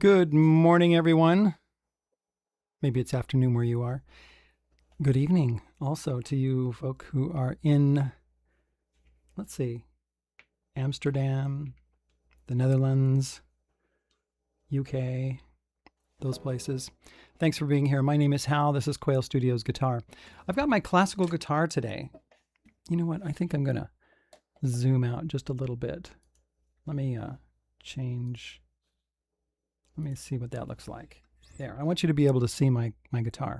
Good morning, everyone. Maybe it's afternoon where you are. Good evening also to you folk who are in, let's see, Amsterdam, the Netherlands, UK, those places. Thanks for being here. My name is Hal. This is Quail Studios Guitar. I've got my classical guitar today. You know what? I think I'm going to zoom out just a little bit. Let me change. Let me see what that looks like. There. I want you to be able to see my guitar.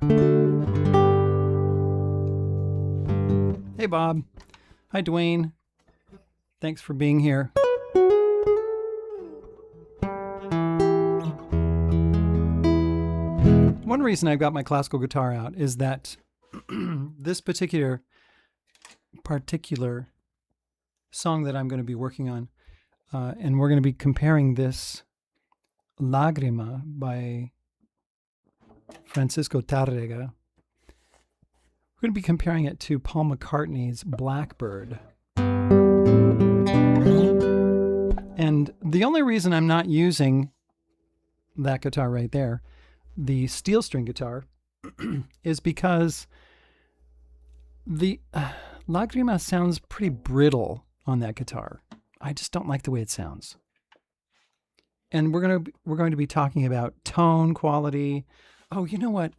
Hey, Bob. Hi, Dwayne. Thanks for being here. One reason I've got my classical guitar out is that this particular song that I'm going to be working on, and we're going to be comparing this Lágrima by Francisco Tárrega. We're going to be comparing it to Paul McCartney's Blackbird. And the only reason I'm not using that guitar right there, the steel string guitar, is because the Lágrima sounds pretty brittle on that guitar. I just don't like the way it sounds. And we're going to be talking about tone quality. Oh, you know what?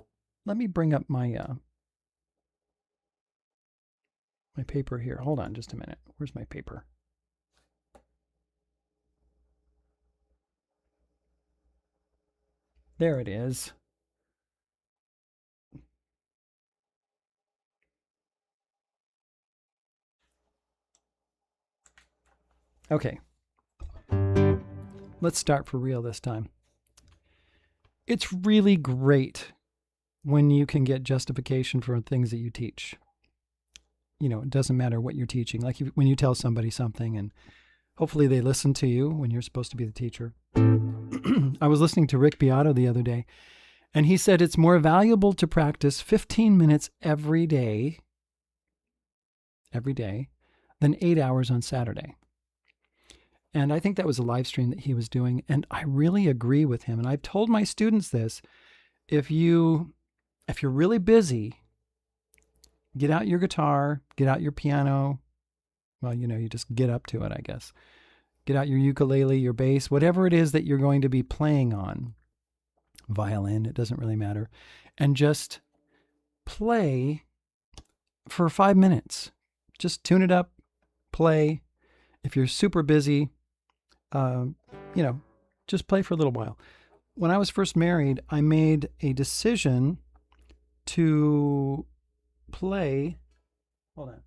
Let me bring up my my paper here. Hold on just a minute. Where's my paper? There it is. Okay. Let's start for real this time. It's really great when you can get justification for things that you teach. You know, it doesn't matter what you're teaching. Like when you tell somebody something and hopefully they listen to you when you're supposed to be the teacher. I was listening to Rick Beato the other day, and he said it's more valuable to practice 15 minutes every day, than 8 hours on Saturday. And I think that was a live stream that he was doing, and I really agree with him. And I've told my students this: if you're really busy, get out your guitar, get out your piano. Well, you know, you just get up to it, I guess. Get out your ukulele, your bass, whatever it is that you're going to be playing on. Violin, it doesn't really matter. And just play for 5 minutes. Just tune it up, play. If you're super busy, just play for a little while. When I was first married, I made a decision to play, to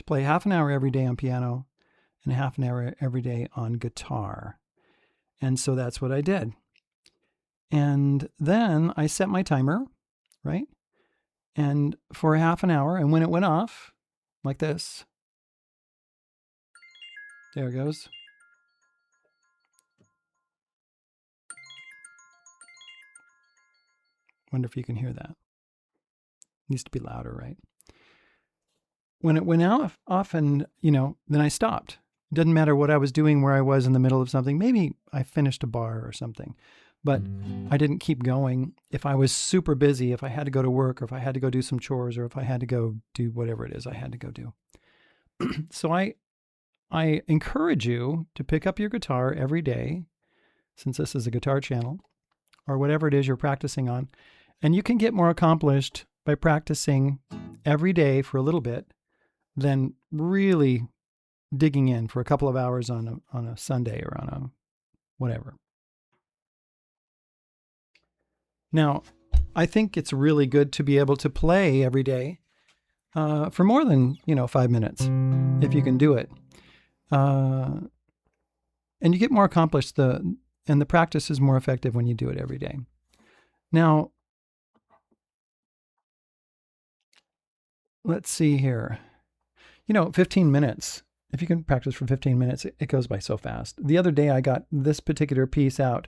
play half an hour every day on piano and half an hour every day on guitar. And so that's what I did. And then I set my timer, right? And for half an hour, and when it went off, like this, there it goes. Wonder if you can hear that. Needs to be louder, right? When it went off and, then I stopped. It doesn't matter what I was doing, where I was in the middle of something. Maybe I finished a bar or something, but I didn't keep going. If I was super busy, if I had to go to work, or if I had to go do some chores, or if I had to go do whatever it is I had to go do. So I encourage you to pick up your guitar every day, since this is a guitar channel, or whatever it is you're practicing on. And you can get more accomplished by practicing every day for a little bit than really digging in for a couple of hours on a Sunday or on a whatever. Now, I think it's really good to be able to play every day for more than 5 minutes, if you can do it. And you get more accomplished, and the practice is more effective when you do it every day. Now, let's see here. 15 minutes. If you can practice for 15 minutes, it goes by so fast. The other day I got this particular piece out,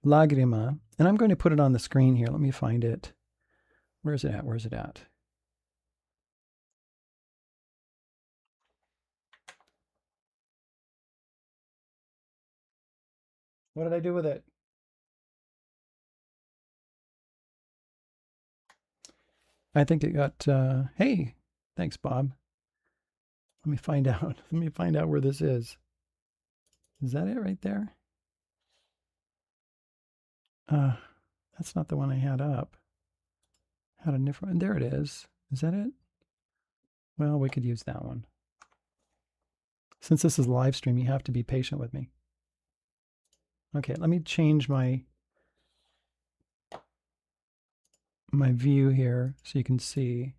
Lágrima, and I'm going to put it on the screen here. Let me find it. Where's it at? What did I do with it? I think it got, hey, thanks, Bob. Let me find out. Let me find out where this is. Is that it right there? That's not the one I had up. Had a different, there it is. Is that it? Well, we could use that one. Since this is live stream, you have to be patient with me. Okay, let me change my view here so you can see.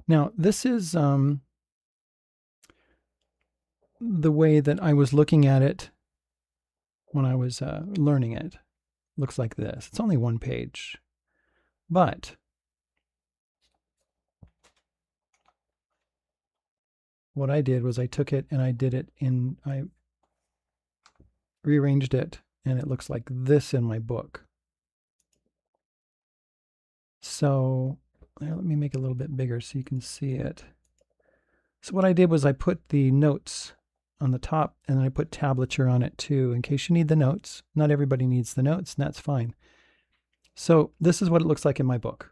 Now, this is the way that I was looking at it when I was learning it. Looks like this. It's only one page. But what I did was I took it and I rearranged it, and it looks like this in my book. So let me make it a little bit bigger so you can see it. So what I did was I put the notes on the top, and then I put tablature on it too, in case you need the notes. Not everybody needs the notes, and that's fine. So this is what it looks like in my book.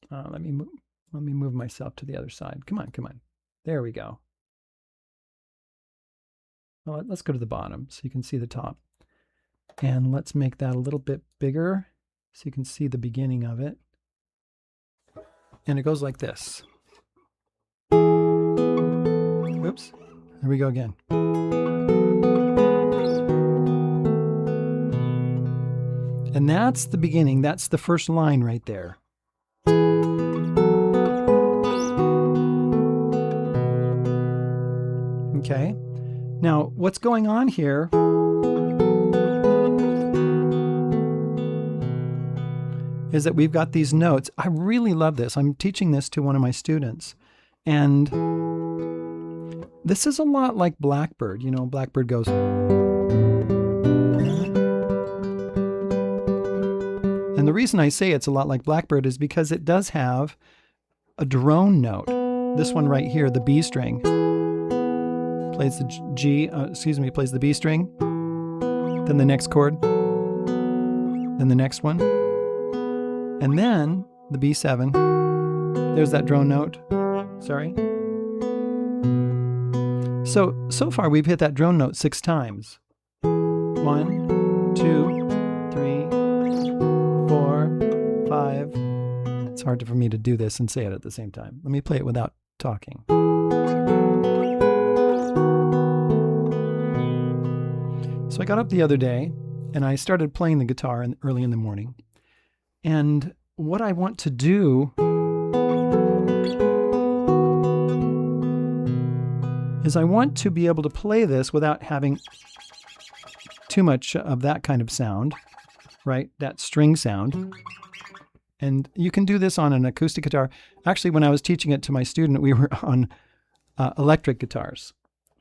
Let me move myself to the other side. Come on, come on. There we go. Well, let's go to the bottom so you can see the top. And let's make that a little bit bigger so you can see the beginning of it. And it goes like this. Oops, there we go again. And that's the beginning. That's the first line right there. Okay. Now, what's going on here is that we've got these notes. I really love this. I'm teaching this to one of my students. And this is a lot like Blackbird. You know, Blackbird goes. And the reason I say it's a lot like Blackbird is because it does have a drone note. This one right here, the B string, plays the plays the B string, then the next chord, then the next one, and then the B7. There's that drone note. Sorry. So far we've hit that drone note 6 times. 1, 2, 3, 4, 5. It's hard for me to do this and say it at the same time. Let me play it without talking. So I got up the other day and I started playing the guitar early in the morning. And what I want to do is I want to be able to play this without having too much of that kind of sound, right? That string sound. And you can do this on an acoustic guitar. Actually, when I was teaching it to my student, we were on electric guitars.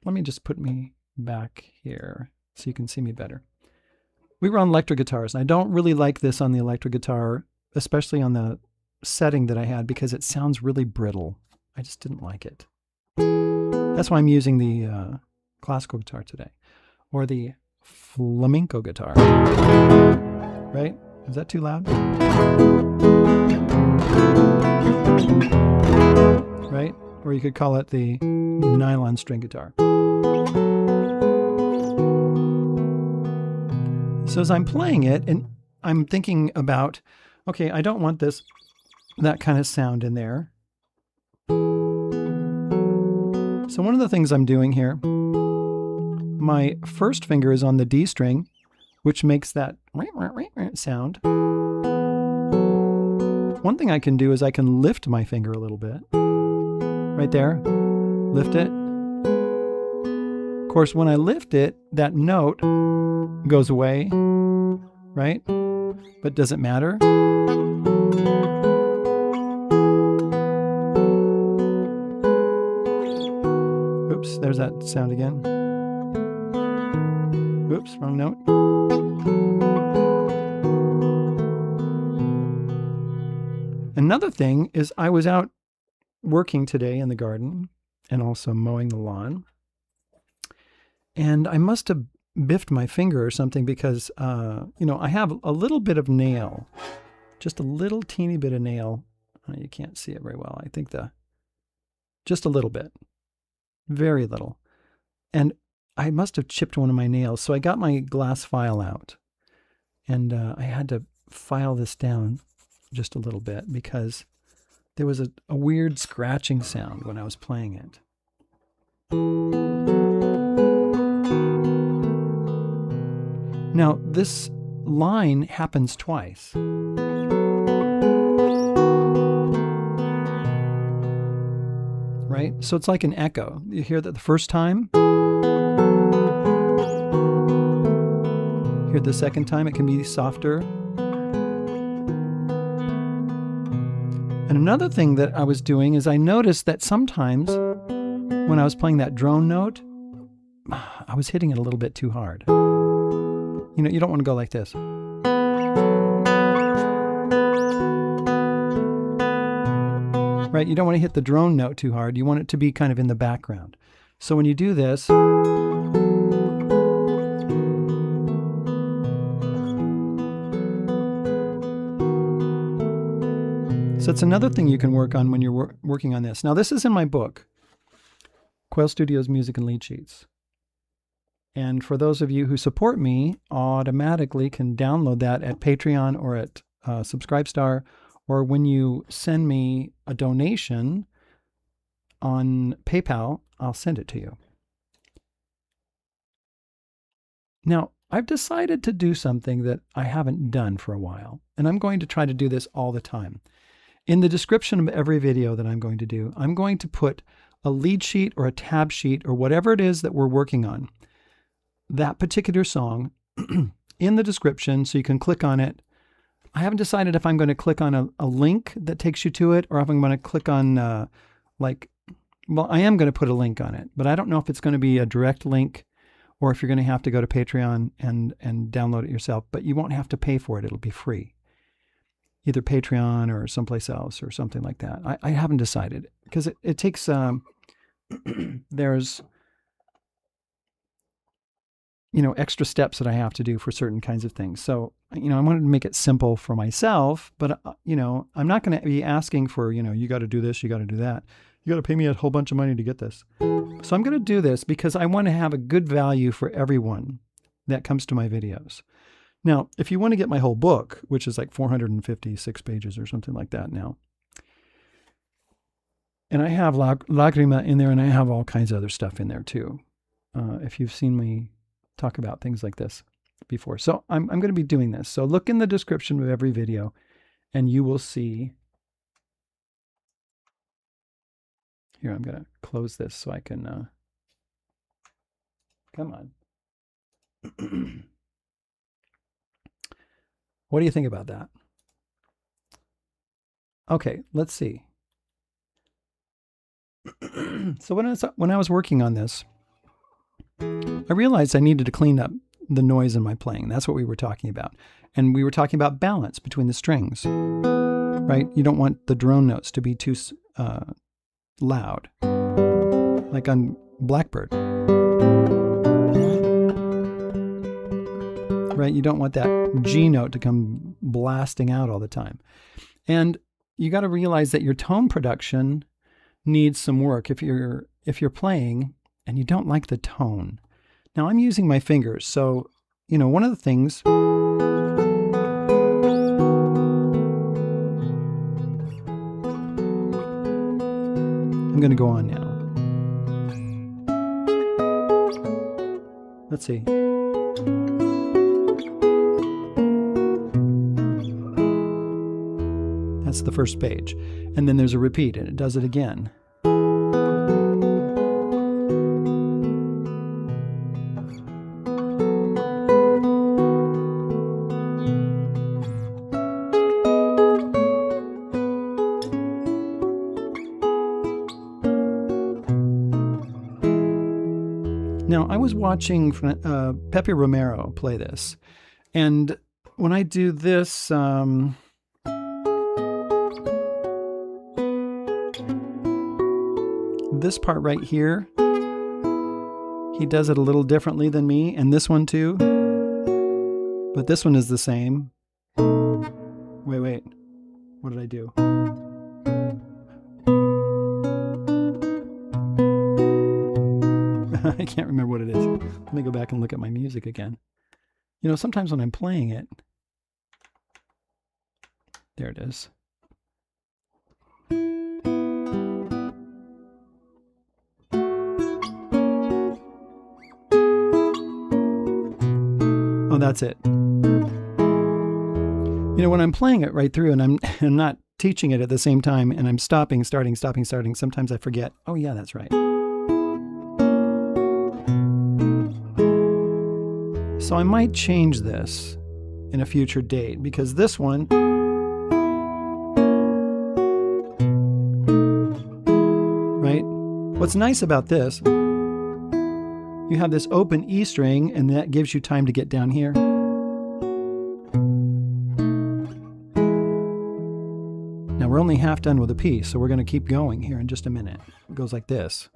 Let me just put me back here so you can see me better. We were on electric guitars, and I don't really like this on the electric guitar, especially on the setting that I had, because it sounds really brittle. I just didn't like it. That's why I'm using the classical guitar today, or the flamenco guitar. Right? Is that too loud? Right? Or you could call it the nylon string guitar. So as I'm playing it, and I'm thinking about, okay, I don't want that kind of sound in there. So one of the things I'm doing here, my first finger is on the D string, which makes that sound. One thing I can do is I can lift my finger a little bit. Right there. Lift it. Of course, when I lift it, that note goes away, right? But does it matter? Oops, there's that sound again. Oops, wrong note. Another thing is I was out working today in the garden, and also mowing the lawn. And I must have biffed my finger or something because, I have a little bit of nail, just a little teeny bit of nail. You can't see it very well. I think just a little bit, very little. And I must have chipped one of my nails. So I got my glass file out and I had to file this down just a little bit because there was a weird scratching sound when I was playing it. Now, this line happens twice. Right? So it's like an echo. You hear that the first time. Hear the second time, it can be softer. And another thing that I was doing is I noticed that sometimes when I was playing that drone note, I was hitting it a little bit too hard. You don't want to go like this. Right? You don't want to hit the drone note too hard. You want it to be kind of in the background. So when you do this, so it's another thing you can work on when you're working on this. Now, this is in my book, Quail Studios Music and Lead Sheets. And for those of you who support me, automatically can download that at Patreon or at Subscribestar, or when you send me a donation on PayPal, I'll send it to you. Now, I've decided to do something that I haven't done for a while, and I'm going to try to do this all the time. In the description of every video that I'm going to do, I'm going to put a lead sheet or a tab sheet or whatever it is that we're working on, that particular song, in the description so you can click on it. I haven't decided if I'm going to click on a link that takes you to it or if I'm going to click on I am going to put a link on it, but I don't know if it's going to be a direct link or if you're going to have to go to Patreon and download it yourself, but you won't have to pay for it. It'll be free. Either Patreon or someplace else or something like that. I haven't decided because it takes, there's, extra steps that I have to do for certain kinds of things. So, I wanted to make it simple for myself, but, I'm not going to be asking for, you got to do this, you got to do that. You got to pay me a whole bunch of money to get this. So I'm going to do this because I want to have a good value for everyone that comes to my videos. Now, if you want to get my whole book, which is like 456 pages or something like that now, and I have Lágrima in there and I have all kinds of other stuff in there too. If you've seen me talk about things like this before. So I'm going to be doing this. So look in the description of every video and you will see. Here, I'm going to close this so I can, come on. What do you think about that? Okay, let's see. So when I was working on this, I realized I needed to clean up the noise in my playing. That's what we were talking about. And we were talking about balance between the strings, right? You don't want the drone notes to be too loud, like on Blackbird, right? You don't want that G note to come blasting out all the time. And you got to realize that your tone production needs some work if you're playing and you don't like the tone. Now I'm using my fingers, so one of the things I'm going to go on now. Let's see. That's the first page. And then there's a repeat, and it does it again. Now, I was watching Pepe Romero play this, and when I do this, this part right here, he does it a little differently than me, and this one too. But this one is the same. Wait. What did I do? I can't remember what it is. Let me go back and look at my music again. You know, sometimes when I'm playing it, there it is. Oh, that's it. You know, when I'm playing it right through and I'm not teaching it at the same time and I'm stopping, starting, sometimes I forget, oh yeah, that's right. So I might change this in a future date because this one, right? What's nice about this, you have this open E string and that gives you time to get down here. Now we're only half done with a piece, so we're going to keep going here in just a minute. It goes like this.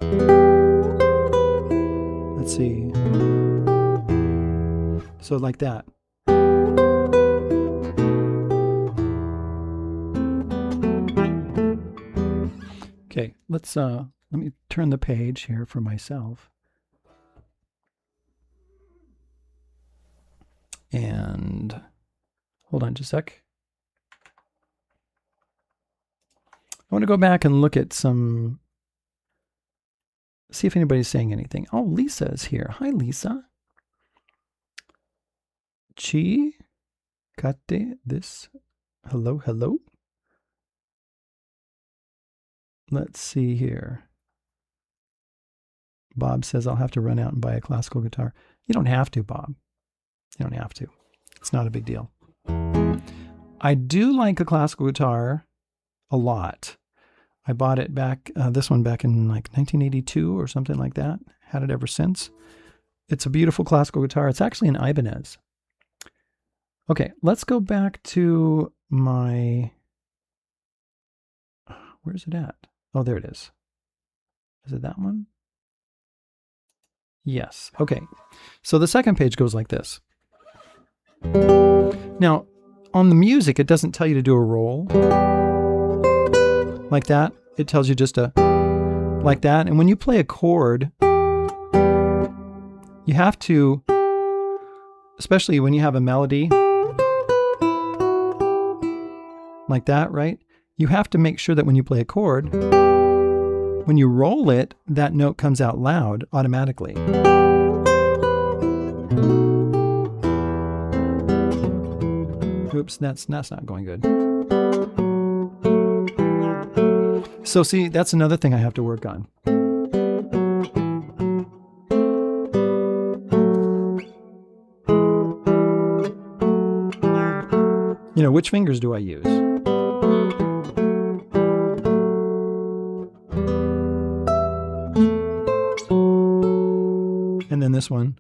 Let's see. So like that. Okay, let me turn the page here for myself. And hold on just a sec. I want to go back and look at see if anybody's saying anything. Oh, Lisa is here. Hi, Lisa. Chi, Kate, this. Hello. Let's see here. Bob says I'll have to run out and buy a classical guitar. You don't have to, Bob. You don't have to. It's not a big deal. I do like a classical guitar a lot. I bought it back, this one back in like 1982 or something like that. Had it ever since. It's a beautiful classical guitar. It's actually an Ibanez. Okay, let's go back to my, where's it at? Oh, there it is. Is it that one? Yes. Okay. So the second page goes like this. Now, on the music, it doesn't tell you to do a roll like that. It tells you just to like that. And when you play a chord, you have to, especially when you have a melody like that, right? You have to make sure that when you play a chord, when you roll it, that note comes out loud automatically. Oops, that's not going good. So see, that's another thing I have to work on. You know, which fingers do I use? And then this one.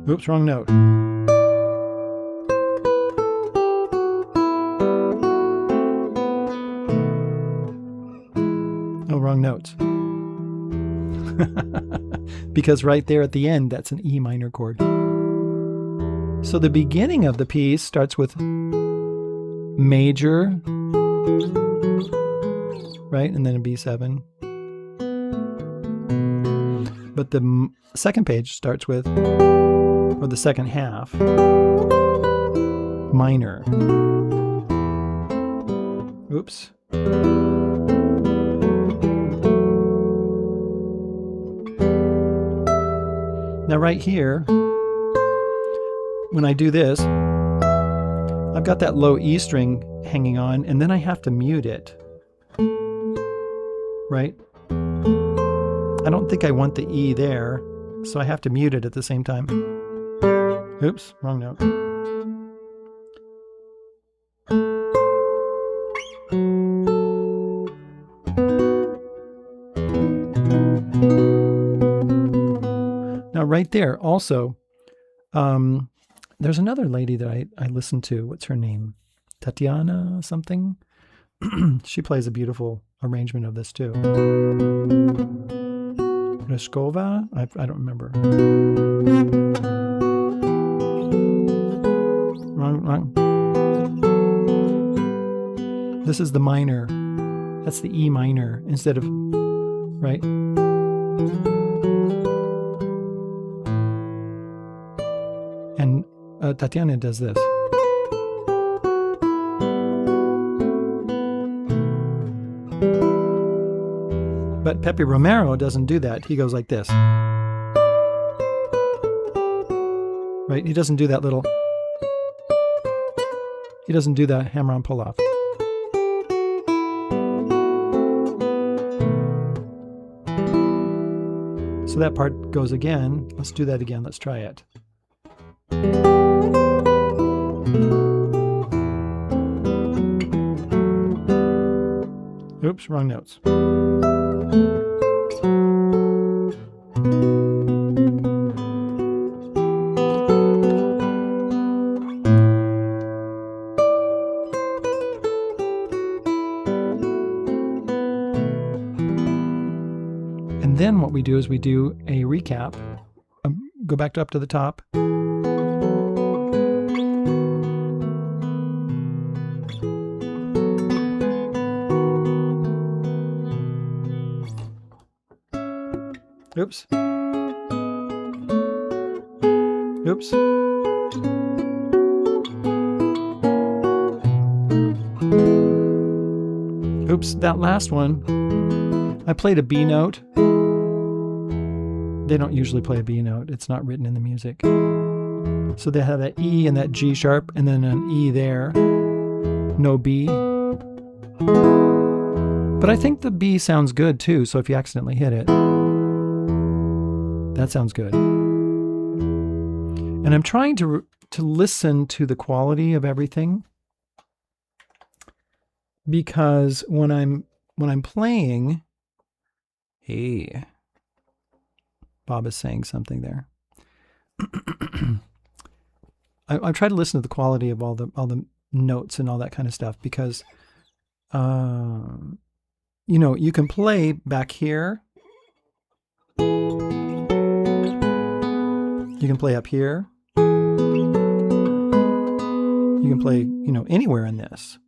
Oops, wrong note. Oh, wrong notes. Because right there at the end, that's an E minor chord. So the beginning of the piece starts with major, right? And then a B7. But the second page starts with, or the second half, minor. Oops. Now right here, when I do this, I've got that low E string hanging on, and then I have to mute it, right? I don't think I want the E there, so I have to mute it at the same time. Oops, wrong note. Now right there also, There's another lady that I listen to. What's her name? Tatiana something. She plays a beautiful arrangement of this too. Reskova? I don't remember. Wrong. This is the minor. That's the E minor instead of, right? And Tatiana does this. But Pepe Romero doesn't do that. He goes like this. Right? He doesn't do that little... He doesn't do that hammer-on pull-off. So that part goes again. Let's do that again. Let's try it. Oops, wrong notes. And then what we do is we do a recap. Go back up to the top. Oops. Oops. Oops, that last one, I played a B note. They don't usually play a B note. It's not written in the music. So they have that E and that G sharp and then an E there. No B. But I think the B sounds good too, so if you accidentally hit it, that sounds good. And I'm trying to listen to the quality of everything, because when I'm playing, hey, Bob is saying something there. I try to listen to the quality of all the notes and all that kind of stuff, because you can play back here. You can play up here. You can play, anywhere in this.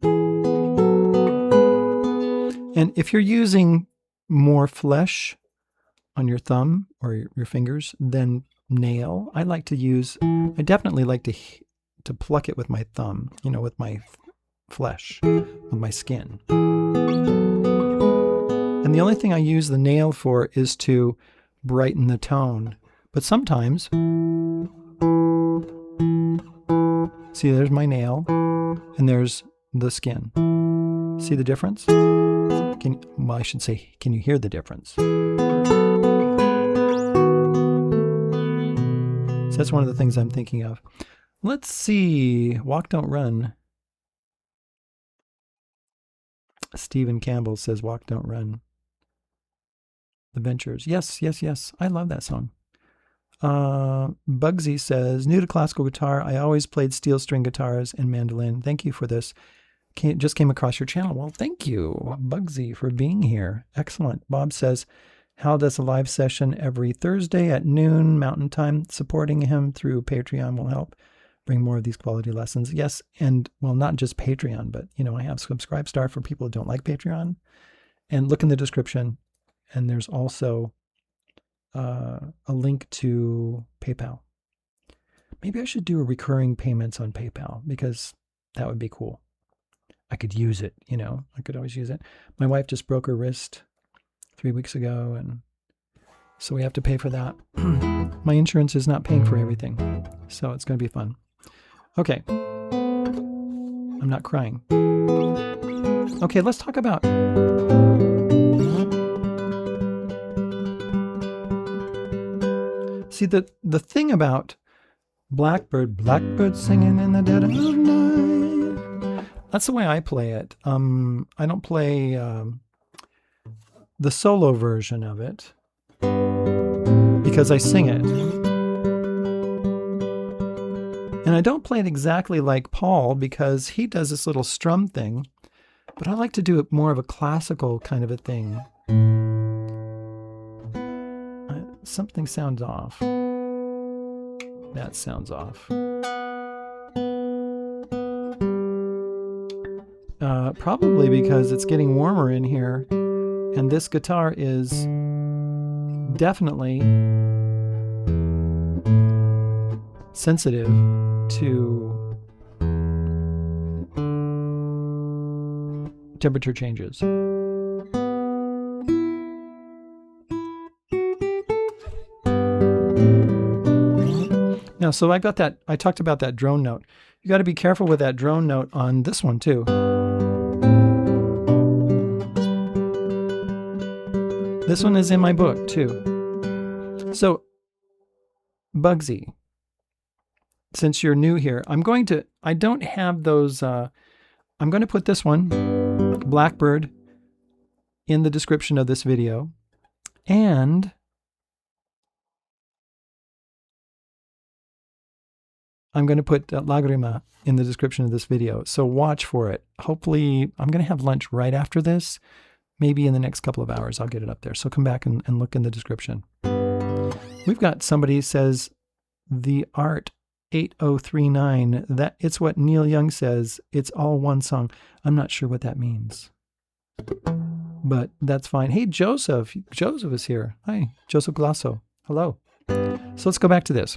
And if you're using more flesh on your thumb or your fingers than nail, I definitely like to pluck it with my thumb, with my flesh, with my skin. And the only thing I use the nail for is to brighten the tone. But sometimes, see, there's my nail, and there's the skin. See the difference? I should say, can you hear the difference? So that's one of the things I'm thinking of. Let's see. Walk, don't run. Stephen Campbell says, walk, don't run. The Ventures. Yes. I love that song. Bugsy says, new to classical guitar. I always played steel string guitars and mandolin. Thank you for this. Just came across your channel. Well, thank you, Bugsy, for being here. Excellent. Bob says, Hal does a live session every Thursday at noon Mountain Time. Supporting him through Patreon will help bring more of these quality lessons. Yes, and well, not just Patreon, but I have Subscribestar for people who don't like Patreon. And look in the description, and there's also a link to PayPal. Maybe I should do a recurring payments on PayPal, because that would be cool. I could use it, I could always use it. My wife just broke her wrist 3 weeks ago, and so we have to pay for that. My insurance is not paying for everything, so it's going to be fun. Okay. I'm not crying. Okay, let's talk about... See, the thing about Blackbird singing in the dead of night, that's the way I play it. I don't play the solo version of it because I sing it. And I don't play it exactly like Paul because he does this little strum thing, but I like to do it more of a classical kind of a thing. Something sounds off. That sounds off. Probably because it's getting warmer in here, and this guitar is definitely sensitive to temperature changes. Now, so I talked about that drone note. You got to be careful with that drone note on this one too. This one is in my book too. So, Bugsy, since you're new here, I don't have those, I'm going to put this one, Blackbird, in the description of this video. And I'm going to put Lágrima in the description of this video. So watch for it. Hopefully, I'm going to have lunch right after this. Maybe in the next couple of hours, I'll get it up there. So come back and look in the description. We've got somebody says, the art 8039, that it's what Neil Young says. It's all one song. I'm not sure what that means, but that's fine. Hey, Joseph. Joseph is here. Hi, Joseph Glasso. Hello. So let's go back to this.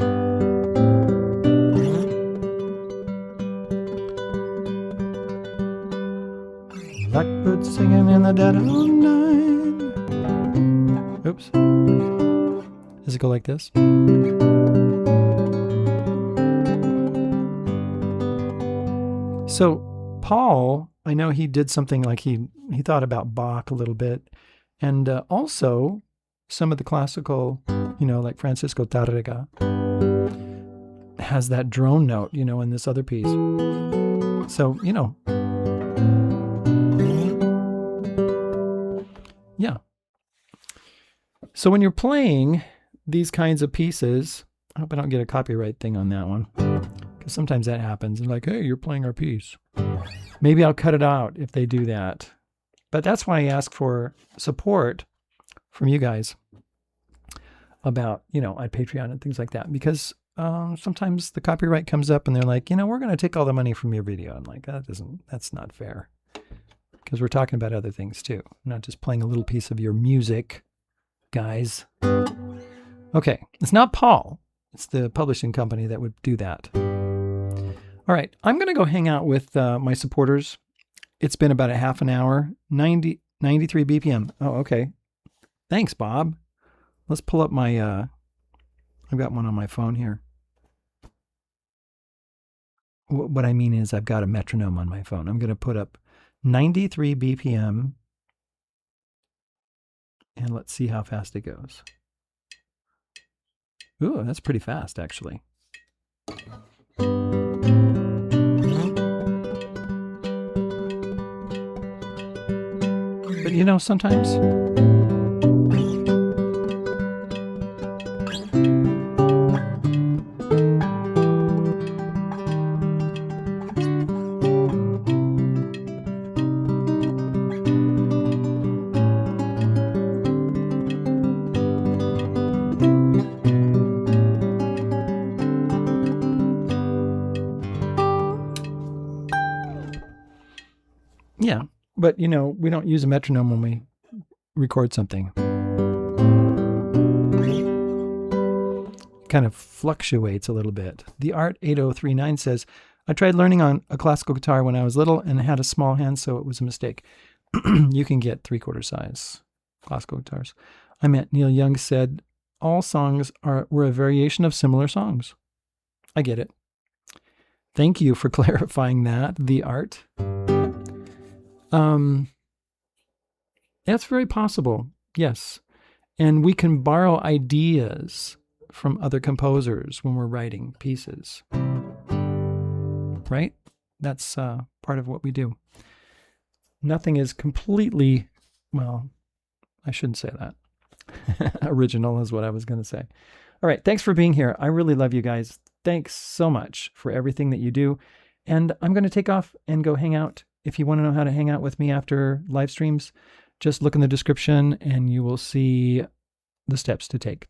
Blackbird singing in the dead of night. Oops. Does it go like this? So Paul, I know he did something like he thought about Bach a little bit, and also some of the classical, like Francisco Tárrega has that drone note, in this other piece. So, yeah. So when you're playing these kinds of pieces, I hope I don't get a copyright thing on that one, because sometimes that happens. And like, hey, you're playing our piece. Maybe I'll cut it out if they do that. But that's why I ask for support from you guys about, on Patreon and things like that, because sometimes the copyright comes up and they're like, we're going to take all the money from your video. I'm like, that's not fair. Because we're talking about other things too, not just playing a little piece of your music, guys. Okay, it's not Paul. It's the publishing company that would do that. All right, I'm going to go hang out with my supporters. It's been about a half an hour, 93 BPM. Oh, okay. Thanks, Bob. Let's pull up my, I've got one on my phone here. What I mean is I've got a metronome on my phone. I'm going to put up 93 BPM, and let's see how fast it goes. Ooh, that's pretty fast, actually. But sometimes yeah, but we don't use a metronome when we record something. It kind of fluctuates a little bit. The Art 8039 says, I tried learning on a classical guitar when I was little and had a small hand, so it was a mistake. You can get 3/4 size classical guitars. I meant Neil Young said all songs were a variation of similar songs. I get it. Thank you for clarifying that, The Art. That's very possible, yes. And we can borrow ideas from other composers when we're writing pieces, right? That's part of what we do. Nothing is completely, well, I shouldn't say that. Original is what I was going to say. All right, thanks for being here. I really love you guys. thanks so much for everything that you do. And I'm going to take off and go hang out. If you want to know how to hang out with me after live streams, just look in the description and you will see the steps to take.